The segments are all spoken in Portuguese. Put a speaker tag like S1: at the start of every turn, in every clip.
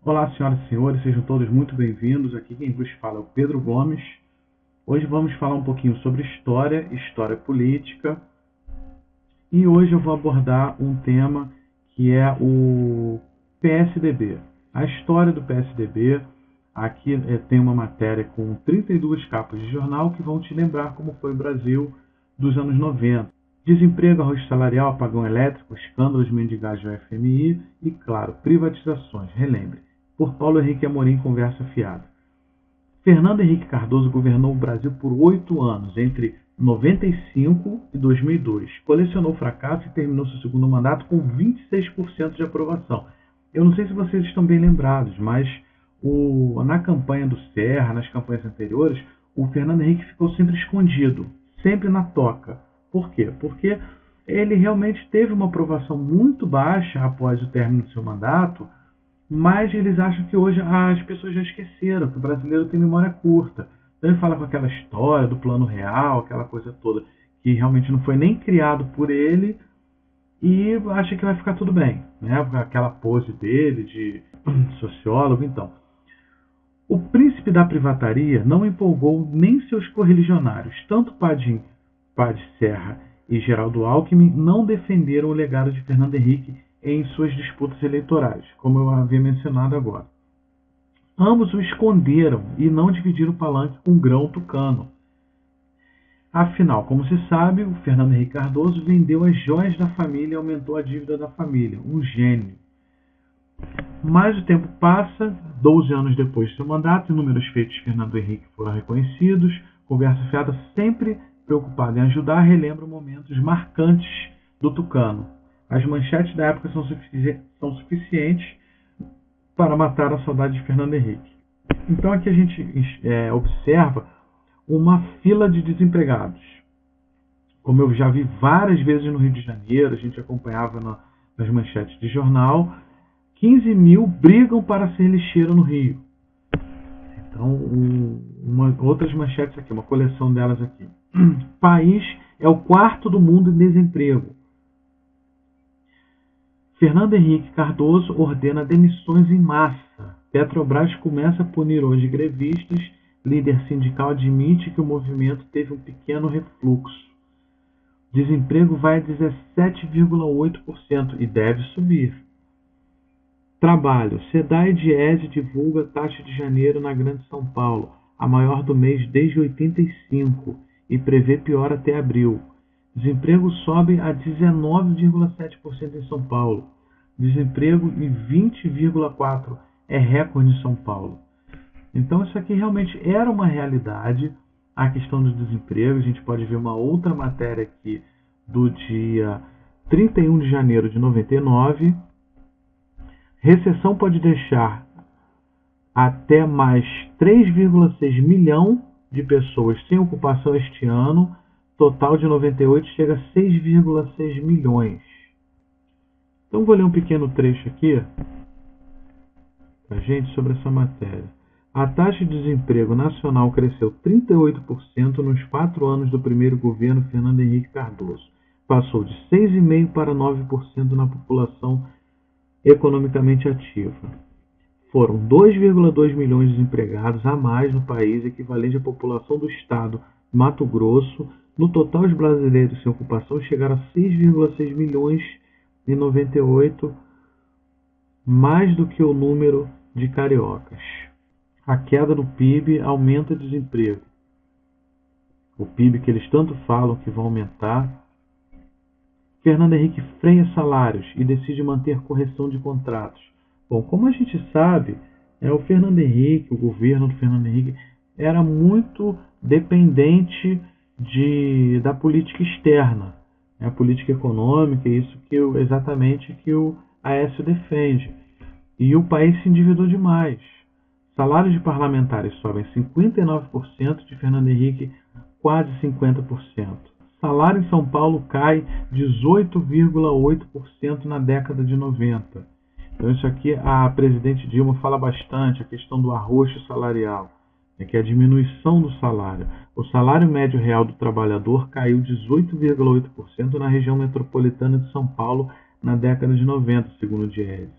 S1: Olá, senhoras e senhores, sejam todos muito bem-vindos. Aqui quem vos fala é o Pedro Gomes. Hoje vamos falar um pouquinho sobre história política, e hoje eu vou abordar um tema que é o PSDB. A história do PSDB. Aqui tem uma matéria com 32 capas de jornal que vão te lembrar como foi o Brasil dos anos 90. Desemprego, arroz salarial, apagão elétrico, escândalos, mendigagem ao FMI e, claro, privatizações. Relembre, por Paulo Henrique Amorim, conversa fiada. Fernando Henrique Cardoso governou o Brasil por 8 anos, entre 95 e 2002. Colecionou fracasso e terminou seu segundo mandato com 26% de aprovação. Eu não sei se vocês estão bem lembrados, mas na campanha do Serra, nas campanhas anteriores, o Fernando Henrique ficou sempre escondido, sempre na toca. Por quê? Porque ele realmente teve uma aprovação muito baixa após o término do seu mandato, mas eles acham que hoje as pessoas já esqueceram, que o brasileiro tem memória curta. Então ele fala com aquela história do plano real, aquela coisa toda, que realmente não foi nem criado por ele, e acha que vai ficar tudo bem, né? Aquela pose dele de sociólogo. Então, o príncipe da privataria não empolgou nem seus correligionários. Tanto Padim Serra e Geraldo Alckmin não defenderam o legado de Fernando Henrique em suas disputas eleitorais, como eu havia mencionado agora. Ambos o esconderam e não dividiram o palanque com o grão tucano. Afinal, como se sabe, o Fernando Henrique Cardoso vendeu as joias da família e aumentou a dívida da família. Um gênio. Mas o tempo passa, 12 anos depois de seu mandato, inúmeros feitos de Fernando Henrique foram reconhecidos. Conversa fiada, sempre preocupada em ajudar, relembra momentos marcantes do tucano. As manchetes da época são suficientes para matar a saudade de Fernando Henrique. Então aqui a gente observa uma fila de desempregados. Como eu já vi várias vezes no Rio de Janeiro, a gente acompanhava nas manchetes de jornal, 15 mil brigam para ser lixeiro no Rio. Então, outras manchetes aqui, uma coleção delas aqui. País é o quarto do mundo em desemprego. Fernando Henrique Cardoso ordena demissões em massa. Petrobras começa a punir hoje grevistas. Líder sindical admite que o movimento teve um pequeno refluxo. Desemprego vai a 17,8% e deve subir. Trabalho. SEDAI e Diese divulga taxa de janeiro na Grande São Paulo, a maior do mês desde 85, e prevê pior até abril. Desemprego sobe a 19,7% em São Paulo. Desemprego em 20,4% é recorde em São Paulo. Então isso aqui realmente era uma realidade, a questão do desemprego. A gente pode ver uma outra matéria aqui do dia 31 de janeiro de 99. Recessão pode deixar até mais 3,6 milhão de pessoas sem ocupação este ano. Total de 98 chega a 6,6 milhões. Então vou ler um pequeno trecho aqui para a gente sobre essa matéria. A taxa de desemprego nacional cresceu 38% nos 4 anos do primeiro governo Fernando Henrique Cardoso. Passou de 6,5% para 9% na população economicamente ativa. Foram 2,2 milhões de desempregados a mais no país, equivalente à população do estado Mato Grosso. No total, os brasileiros sem ocupação chegaram a 6,6 milhões em 98, mais do que o número de cariocas. A queda do PIB aumenta o desemprego. O PIB que eles tanto falam que vai aumentar. Fernando Henrique freia salários e decide manter correção de contratos. Bom, como a gente sabe, o Fernando Henrique, o governo do Fernando Henrique, era muito dependente da política externa, a política econômica, isso exatamente que o Aécio defende. E o país se endividou demais. Salários de parlamentares sobem 59%, de Fernando Henrique quase 50%. Salário em São Paulo cai 18,8% na década de 90. Então isso aqui a presidente Dilma fala bastante, a questão do arroxo salarial, que é a diminuição do salário. O salário médio real do trabalhador caiu 18,8% na região metropolitana de São Paulo na década de 90, segundo o Diese.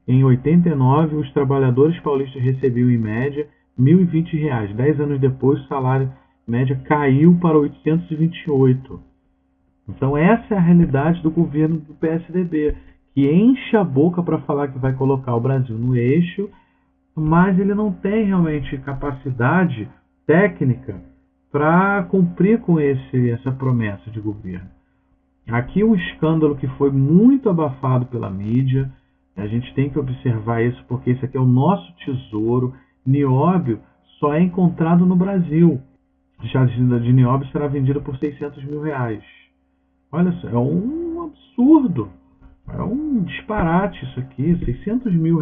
S1: em 89, os trabalhadores paulistas recebiam, em média, R$ 1.020. 10 anos depois, o salário médio caiu para 828. Então, essa é a realidade do governo do PSDB, que enche a boca para falar que vai colocar o Brasil no eixo, mas ele não tem realmente capacidade técnica para cumprir com essa promessa de governo. Aqui um escândalo que foi muito abafado pela mídia, a gente tem que observar isso porque esse aqui é o nosso tesouro. Nióbio só é encontrado no Brasil. A jazida de nióbio será vendida por R$600 mil. Olha só, é um absurdo, é um disparate isso aqui, R$600 mil,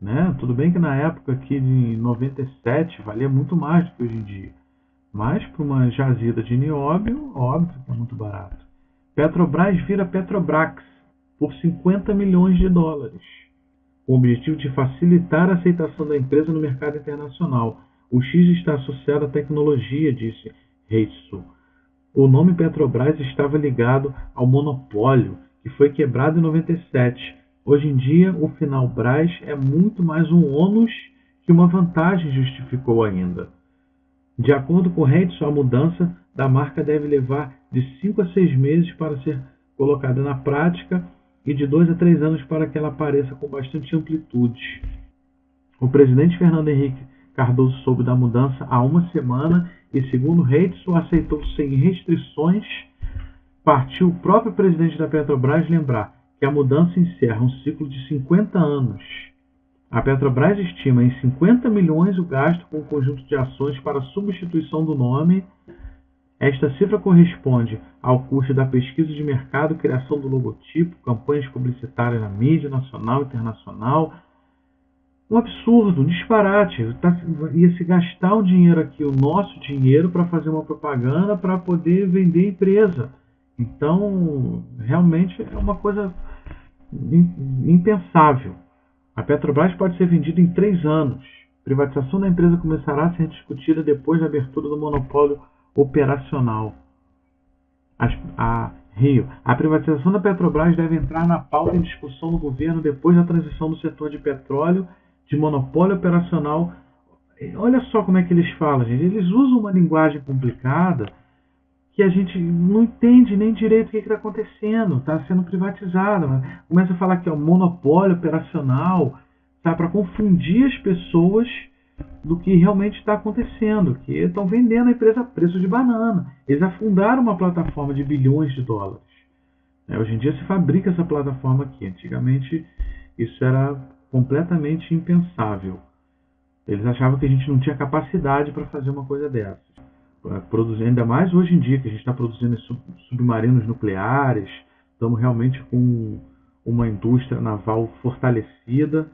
S1: né? Tudo bem que na época aqui de 97 valia muito mais do que hoje em dia, mas para uma jazida de nióbio, óbvio que é muito barato. Petrobras vira Petrobrax por $50 milhões, com o objetivo de facilitar a aceitação da empresa no mercado internacional. O X está associado à tecnologia, disse Reitzel. O nome Petrobras estava ligado ao monopólio, que foi quebrado em 97. Hoje em dia, o final Brás é muito mais um ônus que uma vantagem justificou ainda. De acordo com Reitzel, a mudança da marca deve levar de 5 a 6 meses para ser colocada na prática e de 2 a 3 anos para que ela apareça com bastante amplitude. O presidente Fernando Henrique Cardoso soube da mudança há uma semana e, segundo Reitzel, aceitou sem restrições. Partiu o próprio presidente da Petrobras lembrar que a mudança encerra um ciclo de 50 anos. A Petrobras estima em 50 milhões o gasto com o conjunto de ações para a substituição do nome. Esta cifra corresponde ao custo da pesquisa de mercado, criação do logotipo, campanhas publicitárias na mídia nacional e internacional. Um absurdo, um disparate. Ia se gastar o dinheiro aqui, o nosso dinheiro, para fazer uma propaganda para poder vender a empresa. Então, realmente é uma coisa impensável. A Petrobras pode ser vendida em 3 anos. A privatização da empresa começará a ser discutida depois da abertura do monopólio operacional. Rio. A privatização da Petrobras deve entrar na pauta em discussão no governo depois da transição do setor de petróleo de monopólio operacional. Olha só como é que eles falam, gente. Eles usam uma linguagem complicada que a gente não entende nem direito o que está acontecendo. Está sendo privatizado. Começa a falar que é um monopólio operacional, tá, para confundir as pessoas do que realmente está acontecendo, que estão vendendo a empresa a preço de banana. Eles afundaram uma plataforma de bilhões de dólares. Hoje em dia se fabrica essa plataforma aqui. Antigamente isso era completamente impensável. Eles achavam que a gente não tinha capacidade para fazer uma coisa dessas. Produzir, ainda mais hoje em dia, que a gente está produzindo submarinos nucleares, estamos realmente com uma indústria naval fortalecida.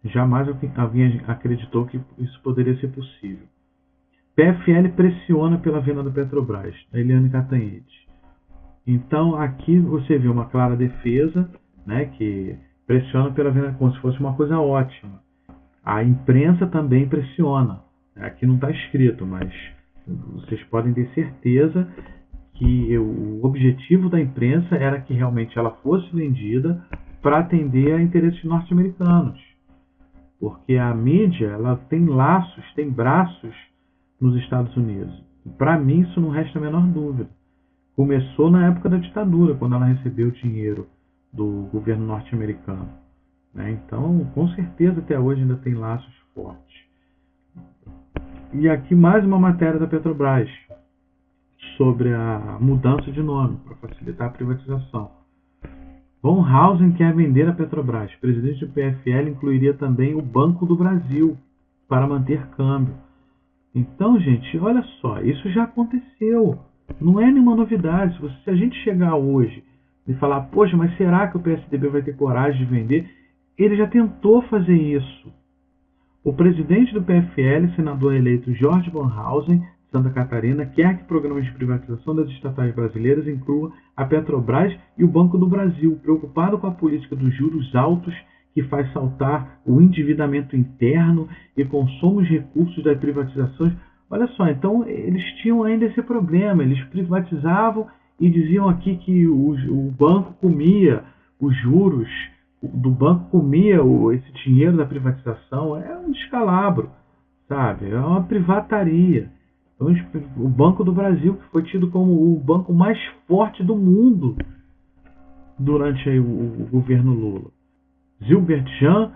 S1: Jamais alguém acreditou que isso poderia ser possível. PFL pressiona pela venda da Petrobras, da Eliane Cantanhede. Então aqui você vê uma clara defesa, né, que pressiona pela venda como se fosse uma coisa ótima. A imprensa também pressiona. Aqui não está escrito, mas vocês podem ter certeza que o objetivo da imprensa era que realmente ela fosse vendida para atender a interesses norte-americanos. Porque a mídia ela tem laços, tem braços nos Estados Unidos. Para mim isso não resta a menor dúvida. Começou na época da ditadura, quando ela recebeu o dinheiro do governo norte-americano. Então, com certeza, até hoje ainda tem laços fortes. E aqui mais uma matéria da Petrobras sobre a mudança de nome para facilitar a privatização. Von Hausen quer vender a Petrobras. O presidente do PFL incluiria também o Banco do Brasil para manter câmbio. Então, gente, olha só, isso já aconteceu. Não é nenhuma novidade. Se a gente chegar hoje e falar, poxa, mas será que o PSDB vai ter coragem de vender? Ele já tentou fazer isso. O presidente do PFL, senador eleito Jorge Von Hausen, Santa Catarina, quer que programas de privatização das estatais brasileiras incluam a Petrobras e o Banco do Brasil, preocupado com a política dos juros altos que faz saltar o endividamento interno e consome os recursos das privatizações. Olha só, então eles tinham ainda esse problema, eles privatizavam e diziam aqui que o banco comia os juros do banco comia esse dinheiro da privatização, é um descalabro, sabe? É uma privataria. Então, o Banco do Brasil, que foi tido como o banco mais forte do mundo durante aí o governo Lula. Gilbert Jean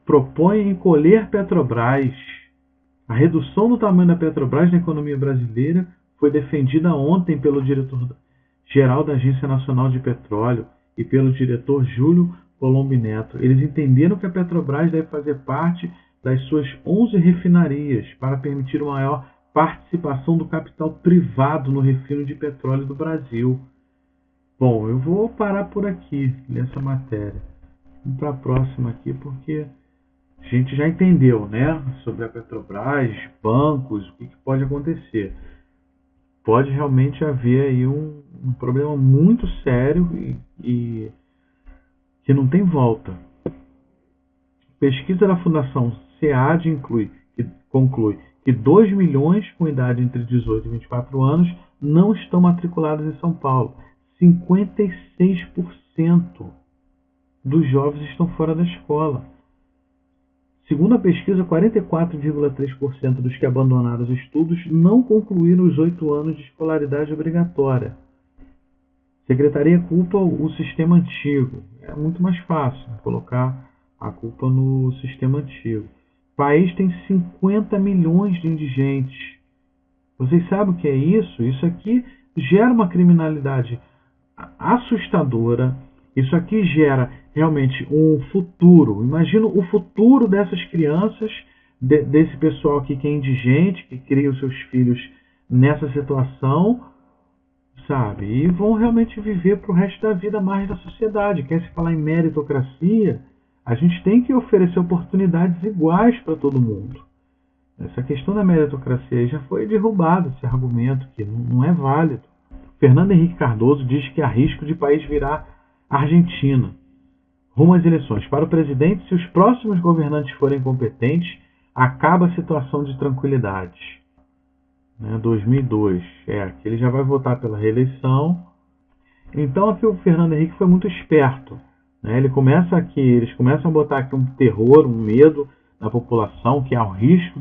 S1: propõe encolher Petrobras. A redução do tamanho da Petrobras na economia brasileira foi defendida ontem pelo diretor-geral da Agência Nacional de Petróleo e pelo diretor Júlio Colombo Neto. Eles entenderam que a Petrobras deve fazer parte das suas 11 refinarias para permitir uma maior participação do capital privado no refino de petróleo do Brasil. Bom, eu vou parar por aqui nessa matéria. Vamos para a próxima aqui, porque a gente já entendeu, né, sobre a Petrobras, bancos, o que pode acontecer. Pode realmente haver aí um problema muito sério e que não tem volta. Pesquisa da Fundação SEAD conclui que 2 milhões com idade entre 18 e 24 anos não estão matriculados em São Paulo. 56% dos jovens estão fora da escola. Segundo a pesquisa, 44,3% dos que abandonaram os estudos não concluíram os 8 anos de escolaridade obrigatória. A secretaria culpa o sistema antigo. É muito mais fácil colocar a culpa no sistema antigo. O país tem 50 milhões de indigentes. Vocês sabem o que é isso? Isso aqui gera uma criminalidade assustadora. Isso aqui gera realmente um futuro. Imagina o futuro dessas crianças, desse pessoal aqui que é indigente, que cria os seus filhos nessa situação, sabe? E vão realmente viver para o resto da vida mais da sociedade. Quer se falar em meritocracia? A gente tem que oferecer oportunidades iguais para todo mundo. Essa questão da meritocracia já foi derrubado, esse argumento que não é válido. Fernando Henrique Cardoso diz que há risco de o país virar Argentina. Rumo às eleições. Para o presidente, se os próximos governantes forem competentes, acaba a situação de tranquilidade. 2002. Que ele já vai votar pela reeleição. Então aqui o Fernando Henrique foi muito esperto. Eles começam a botar aqui um terror, um medo na população, que há o risco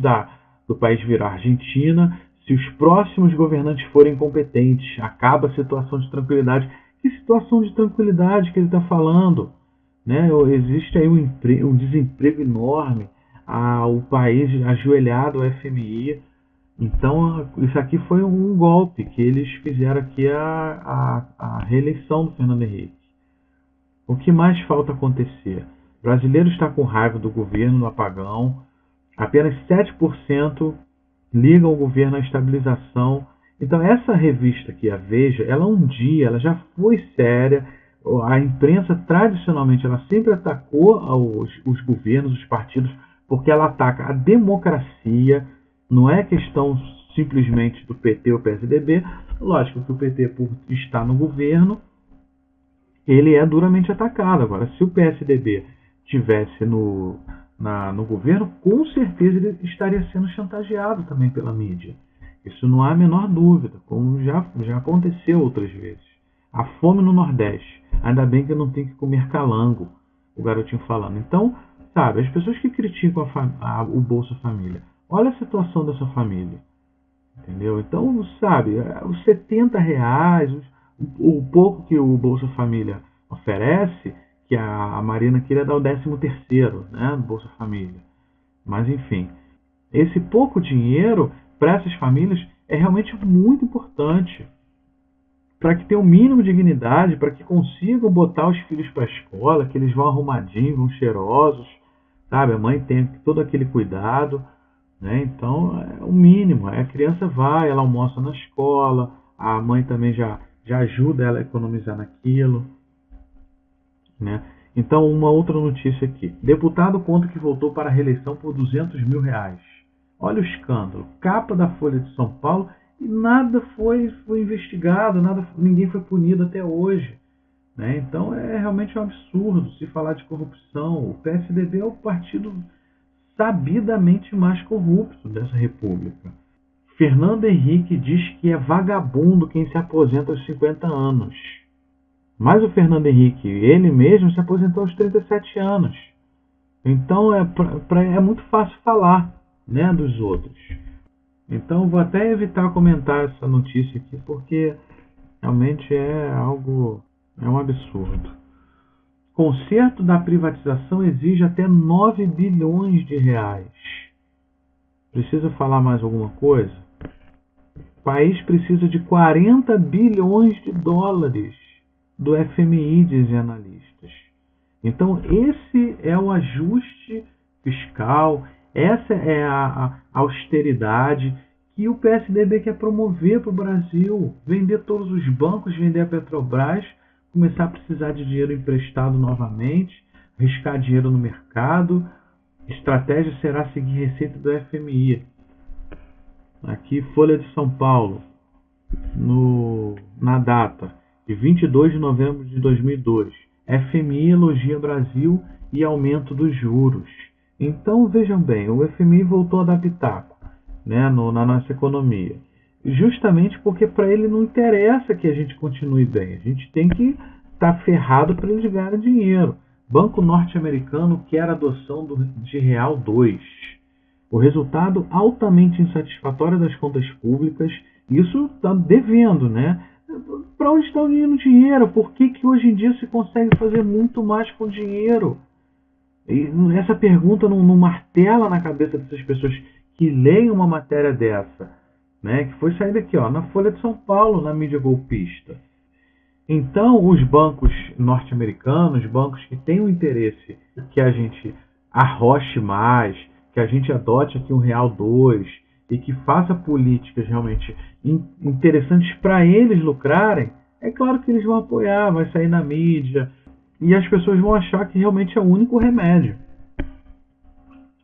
S1: do país virar Argentina. Se os próximos governantes forem competentes, acaba a situação de tranquilidade. Que situação de tranquilidade que ele está falando? Existe aí um desemprego enorme, o país ajoelhado ao FMI. Então, isso aqui foi um golpe que eles fizeram aqui a reeleição do Fernando Henrique. O que mais falta acontecer? O brasileiro está com raiva do governo no apagão. Apenas 7% ligam o governo à estabilização. Então, essa revista aqui, a Veja, ela já foi séria. A imprensa, tradicionalmente, ela sempre atacou os governos, os partidos, porque ela ataca a democracia. Não é questão simplesmente do PT ou PSDB. Lógico que o PT, por estar no governo, ele é duramente atacado. Agora, se o PSDB estivesse no governo, com certeza ele estaria sendo chantageado também pela mídia. Isso não há a menor dúvida, como já aconteceu outras vezes. A fome no Nordeste. Ainda bem que eu não tenho que comer calango, o garotinho falando. Então, sabe, as pessoas que criticam o Bolsa Família, olha a situação dessa família. Entendeu? Então, sabe, os R$70, o pouco que o Bolsa Família oferece, que a Marina queria dar o 13º, no Bolsa Família. Mas, enfim, esse pouco dinheiro para essas famílias é realmente muito importante para que tenham o mínimo de dignidade, para que consigam botar os filhos para a escola, que eles vão arrumadinhos, vão cheirosos, sabe? A mãe tem todo aquele cuidado, Então, é o mínimo. A criança vai, ela almoça na escola, a mãe também já ajuda ela a economizar naquilo, Então, uma outra notícia aqui. Deputado conta que voltou para a reeleição por R$200 mil. Olha o escândalo. Capa da Folha de São Paulo e nada foi investigado, ninguém foi punido até hoje. Então, é realmente um absurdo se falar de corrupção. O PSDB é o partido sabidamente mais corrupto dessa república. Fernando Henrique diz que é vagabundo quem se aposenta aos 50 anos. Mas o Fernando Henrique, ele mesmo, se aposentou aos 37 anos. Então é muito fácil falar, né, dos outros. Então vou até evitar comentar essa notícia aqui, porque realmente é um absurdo. Conserto da privatização exige até 9 bilhões de reais. Precisa falar mais alguma coisa? O país precisa de 40 bilhões de dólares do FMI, dizem analistas. Então esse é o ajuste fiscal, essa é a austeridade que o PSDB quer promover para o Brasil. Vender todos os bancos, vender a Petrobras, começar a precisar de dinheiro emprestado novamente, arriscar dinheiro no mercado. A estratégia será seguir receita do FMI. Aqui, Folha de São Paulo, na data de 22 de novembro de 2002. FMI elogia Brasil e aumento dos juros. Então, vejam bem, o FMI voltou a dar pitaco, né, na nossa economia. Justamente porque para ele não interessa que a gente continue bem. A gente tem que estar ferrado para eles ganharem dinheiro. Banco norte-americano quer adoção de Real 2. O resultado altamente insatisfatório das contas públicas. Isso está devendo, né? Para onde está indo o dinheiro? Por que hoje em dia se consegue fazer muito mais com dinheiro? E essa pergunta não martela na cabeça dessas pessoas que leem uma matéria dessa, né? Que foi saída aqui, ó, na Folha de São Paulo, na mídia golpista. Então, os bancos norte-americanos, bancos que têm o interesse que a gente arroche mais, que a gente adote aqui um Real 2 e que faça políticas realmente interessantes para eles lucrarem, é claro que eles vão apoiar, vai sair na mídia e as pessoas vão achar que realmente é o único remédio.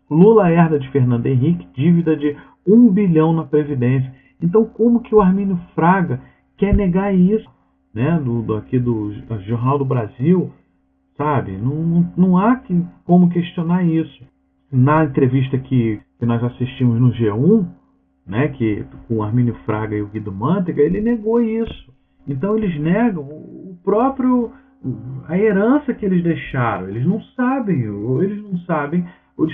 S1: Lula herda de Fernando Henrique dívida de 1 bilhão na Previdência. Então, como que o Armínio Fraga quer negar isso? Né? Aqui do Jornal do Brasil, sabe? Não há como questionar isso. Na entrevista que nós assistimos no G1, né, com o Armínio Fraga e o Guido Mantega, ele negou isso. Então eles negam a herança que eles deixaram. Eles não sabem, ou eles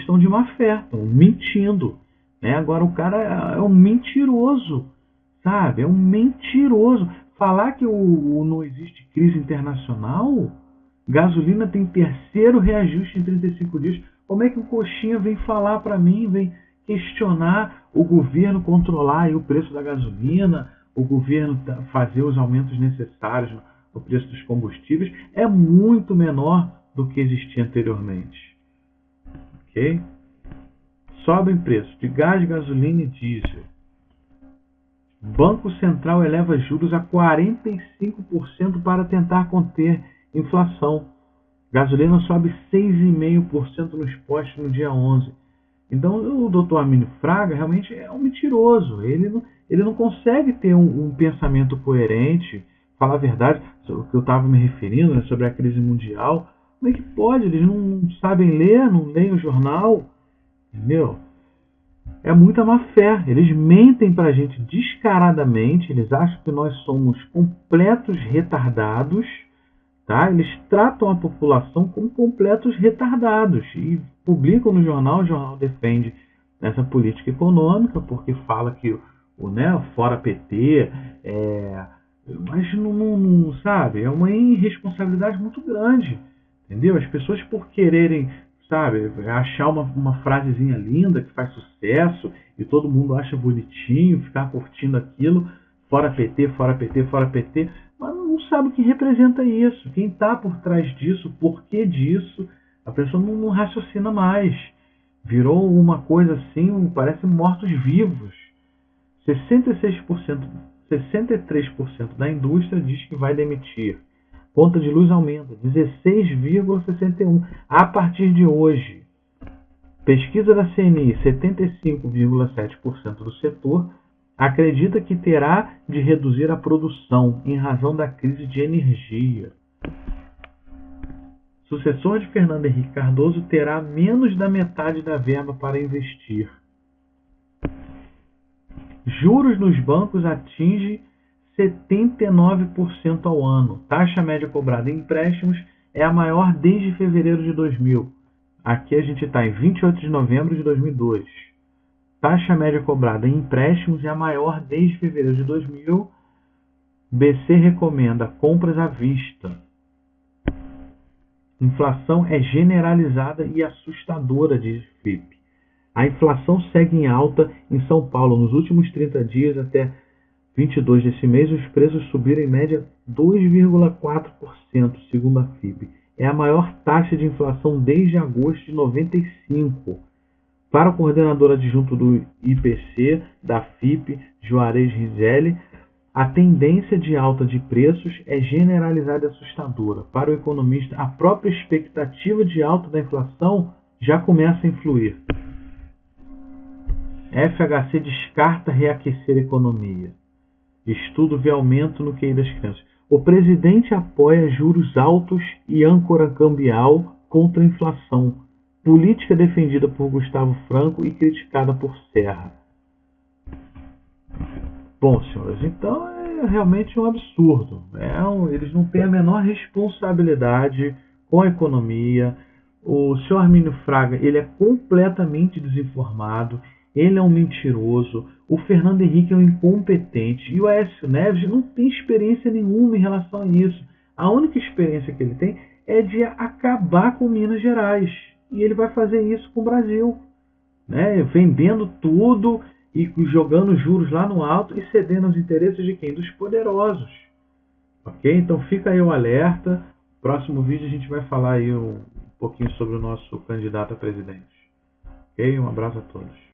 S1: estão de má fé, estão mentindo. Né? Agora o cara é um mentiroso, sabe? É um mentiroso. Falar que não existe crise internacional, gasolina tem terceiro reajuste em 35 dias. Como é que o Coxinha vem falar para mim, vem questionar o governo controlar aí o preço da gasolina, o governo fazer os aumentos necessários no preço dos combustíveis? É muito menor do que existia anteriormente. Ok? Sobem preços de gás, gasolina e diesel. Banco Central eleva juros a 45% para tentar conter inflação. Gasolina sobe 6,5% nos postos no dia 11. Então o Dr. Armínio Fraga realmente é um mentiroso. Ele não consegue ter um pensamento coerente, falar a verdade, sobre o que eu estava me referindo, né, sobre a crise mundial. Como é que pode? Eles não sabem ler, não leem o jornal, entendeu? É muita má fé. Eles mentem para a gente descaradamente. Eles acham que nós somos completos retardados. Tá? Eles tratam a população como completos retardados. E publicam no jornal. O jornal defende essa política econômica porque fala que fora PT. Mas não sabe. É uma irresponsabilidade muito grande. Entendeu? As pessoas por quererem, sabe, achar uma frasezinha linda que faz sucesso e todo mundo acha bonitinho, ficar curtindo aquilo, fora PT, fora PT, fora PT, mas não sabe o que representa isso, quem está por trás disso, o porquê disso, a pessoa não raciocina mais. Virou uma coisa assim, parece mortos-vivos. 63% da indústria diz que vai demitir. Conta de luz aumenta 16,61% a partir de hoje. Pesquisa da CNI, 75,7% do setor acredita que terá de reduzir a produção em razão da crise de energia. Sucessor de Fernando Henrique Cardoso terá menos da metade da verba para investir. Juros nos bancos atinge 79% ao ano. Taxa média cobrada em empréstimos é a maior desde fevereiro de 2000. Aqui a gente está em 28 de novembro de 2002. Taxa média cobrada em empréstimos é a maior desde fevereiro de 2000. BC recomenda compras à vista. Inflação é generalizada e assustadora, diz FIPE. A inflação segue em alta em São Paulo. Nos últimos 30 dias, até 22 desse mês, os preços subiram em média 2,4%, segundo a FIPE. É a maior taxa de inflação desde agosto de 95. Para o coordenador adjunto do IPC, da FIPE, Juarez Rizelli, a tendência de alta de preços é generalizada e assustadora. Para o economista, a própria expectativa de alta da inflação já começa a influir. FHC descarta reaquecer a economia. Estudo vê aumento no QI das crianças. O presidente apoia juros altos e âncora cambial contra a inflação. Política defendida por Gustavo Franco e criticada por Serra. Bom, senhores, então é realmente um absurdo. Eles não têm a menor responsabilidade com a economia. O senhor Armínio Fraga, ele é completamente desinformado, ele é um mentiroso, o Fernando Henrique é um incompetente e o Aécio Neves não tem experiência nenhuma em relação a isso. A única experiência que ele tem é de acabar com Minas Gerais. E ele vai fazer isso com o Brasil, né? Vendendo tudo e jogando juros lá no alto e cedendo aos interesses de quem? Dos poderosos. Ok? Então fica aí o alerta. Próximo vídeo a gente vai falar aí um pouquinho sobre o nosso candidato a presidente. Ok? Um abraço a todos.